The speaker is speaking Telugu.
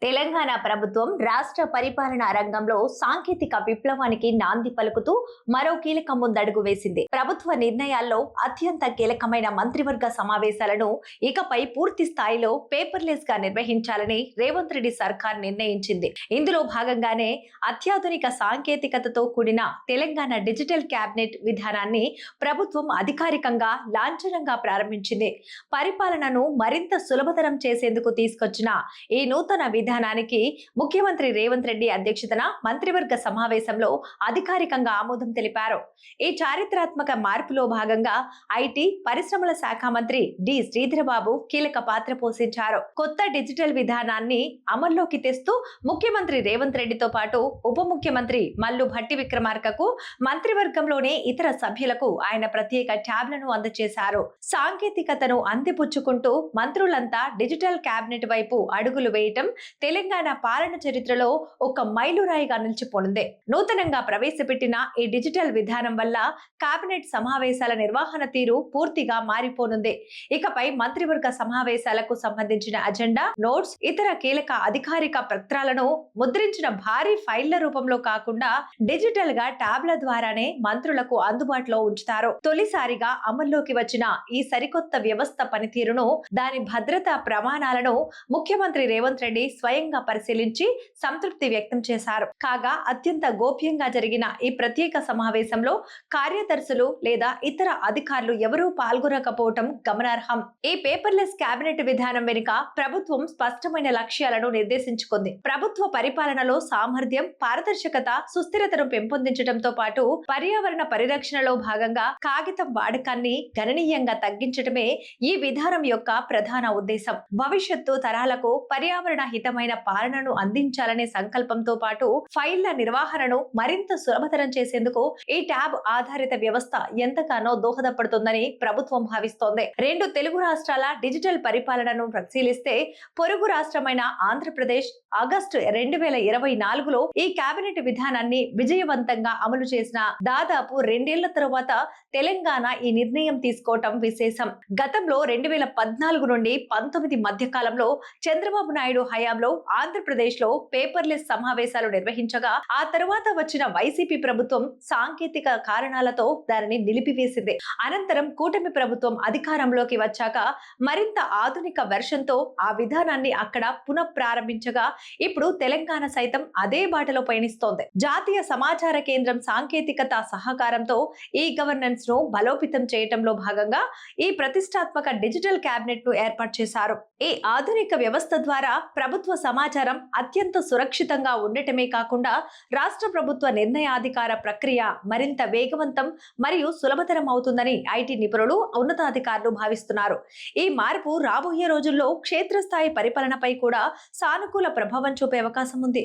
తెలంగాణ ప్రభుత్వం రాష్ట్ర పరిపాలనా రంగంలో సాంకేతిక విప్లవానికి నాంది పలుకుతూ మరో కీలక ముందడుగు వేసింది. ప్రభుత్వ నిర్ణయాల్లో అత్యంత కీలకమైన మంత్రివర్గ సమావేశాలను ఇకపై పూర్తి స్థాయిలో పేపర్లెస్ గా నిర్వహించాలని రేవంత్ రెడ్డి సర్కార్ నిర్ణయించింది. ఇందులో భాగంగానే అత్యాధునిక సాంకేతికతతో కూడిన తెలంగాణ డిజిటల్ క్యాబినెట్ విధానాన్ని ప్రభుత్వం అధికారికంగా లాంఛనంగా ప్రారంభించింది. పరిపాలనను మరింత సులభతరం చేసేందుకు తీసుకొచ్చిన ఈ నూతన విధానానికి ముఖ్యమంత్రి రేవంత్ రెడ్డి అధ్యక్షతన మంత్రివర్గ సమావేశంలో అధికారికంగా ఆమోదం తెలిపారు. ఈ చారిత్రాత్మక మార్పులో భాగంగా ఐటీ పరిశ్రమల శాఖ మంత్రి డి శ్రీధరబాబు కీలక పాత్ర పోషించారు. కొత్త డిజిటల్ విధానాన్ని అమల్లోకి తెస్తూ ముఖ్యమంత్రి రేవంత్ రెడ్డితో పాటు ఉప ముఖ్యమంత్రి మల్లు భట్టి విక్రమార్కకు మంత్రివర్గంలోనే ఇతర సభ్యులకు ఆయన ప్రత్యేక ట్యాబ్లను అందజేశారు. సాంకేతికతను అందిపుచ్చుకుంటూ మంత్రులంతా డిజిటల్ క్యాబినెట్ వైపు అడుగులు వేయటం తెలంగాణ పాలన చరిత్రలో ఒక మైలురాయిగా నిలిచిపోనుంది. నూతనంగా ప్రవేశపెట్టిన ఈ డిజిటల్ విధానం వల్ల కేబినెట్ సమావేశాల నిర్వహణ తీరు పూర్తిగా మారిపోనుంది. ఇకపై మంత్రివర్గ సమావేశాలకు సంబంధించిన అజెండా, నోట్స్, ఇతర కీలక అధికారిక పత్రాలను ముద్రించిన భారీ ఫైళ్ల రూపంలో కాకుండా డిజిటల్ గా ట్యాబ్ల ద్వారానే మంత్రులకు అందుబాటులో ఉంచుతారు. తొలిసారిగా అమల్లోకి వచ్చిన ఈ సరికొత్త వ్యవస్థ పనితీరును, దాని భద్రతా ప్రమాణాలను ముఖ్యమంత్రి రేవంత్ రెడ్డి స్వయంగా పరిశీలించి సంతృప్తి వ్యక్తం చేశారు. కాగా అత్యంత గోప్యంగా జరిగిన ఈ ప్రత్యేక సమావేశంలో కార్యదర్శులు లేదా ఇతర అధికారులు ఎవరూ పాల్గొనకపోవటం గమనార్హం. ఈ పేపర్లెస్ కేబినెట్ విధానం వెనుక ప్రభుత్వం స్పష్టమైన లక్ష్యాలను నిర్దేశించుకుంది. ప్రభుత్వ పరిపాలనలో సామర్థ్యం, పారదర్శకత, సుస్థిరతను పెంపొందించడంతో పాటు పర్యావరణ పరిరక్షణలో భాగంగా కాగితం వాడకాన్ని గణనీయంగా తగ్గించడమే ఈ విధానం యొక్క ప్రధాన ఉద్దేశం. భవిష్యత్తు తరాలకు పర్యావరణ హితమైన పాలనను అందించాలనే సంకల్పంతో పాటు ఫైళ్ల నిర్వహణను మరింత సులభతరం చేసేందుకు ఈ ట్యాబ్ ఆధారిత వ్యవస్థ ఎంతగానో దోహదపడుతుందని ప్రభుత్వం భావిస్తోంది. 2 తెలుగు రాష్ట్రాల డిజిటల్ పరిపాలనను పరిశీలిస్తే పొరుగు రాష్ట్రమైన ఆంధ్రప్రదేశ్ ఆగస్టు 2024లో ఈ కేబినెట్ విధానాన్ని విజయవంతంగా అమలు చేసిన దాదాపు 2 ఏళ్ల తరువాత తెలంగాణ ఈ నిర్ణయం తీసుకోవటం విశేషం. గతంలో 2014 నుండి 19 మధ్య కాలంలో చంద్రబాబు నాయుడు హయాంలో ఆంధ్రప్రదేశ్ లో పేపర్లెస్ సమావేశాలు నిర్వహించగా ఆ తరువాత వచ్చిన వైసీపీ ప్రభుత్వం సాంకేతిక కారణాలతో దానిని నిలిపివేసింది. అనంతరం కూటమి ప్రభుత్వం అధికారంలోకి వచ్చాక మరింత ఆధునిక వెర్షన్ తో ఆ విధానాన్ని అక్కడ పునఃప్రారంభించగా ఇప్పుడు తెలంగాణ సైతం అదే బాటలో పయనిస్తోంది. జాతీయ సమాచార కేంద్రం సాంకేతికత సహకారంతో ఈ గవర్నెన్స్ ను బలోపేతం చేయటంలో భాగంగా ఈ ప్రతిష్టాత్మక డిజిటల్ క్యాబినెట్ ను ఏర్పాటు చేశారు. ఈ ఆధునిక వ్యవస్థ ద్వారా ప్రభుత్వ సమాచారం అత్యంత సురక్షితంగా ఉండటమే కాకుండా రాష్ట్ర ప్రభుత్వ నిర్ణయాధికార ప్రక్రియ మరింత వేగవంతం మరియు సులభతరం అవుతుందని ఐటీ నిపుణులు, ఉన్నతాధికారులు భావిస్తున్నారు. ఈ మార్పు రాబోయే రోజుల్లో క్షేత్రస్థాయి పరిపాలనపై కూడా సానుకూల ప్రభావం చూపే అవకాశం ఉంది.